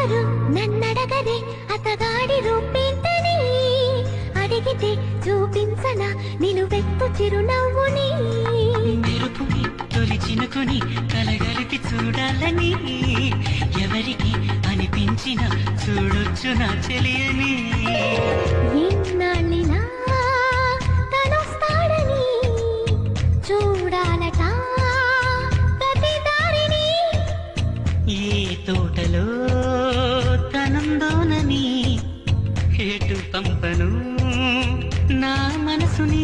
ఎవరు నన్నడగదే అతగాడి రూపేంటని అడిగితే చూపించనా నిలువెత్తు చిరునవ్వుని మెరుపుని తొలి చినుకుని కలగలిపి చూడాలని ఎవరికి అనిపించిన చూడొచ్చు నా చెలియని ఎన్నాళ్ళినా తనొస్తాడని చూడాలట ప్రతి దారిని ఏ తోటలో తనందోనని ఎటు పంపను నా మనసుని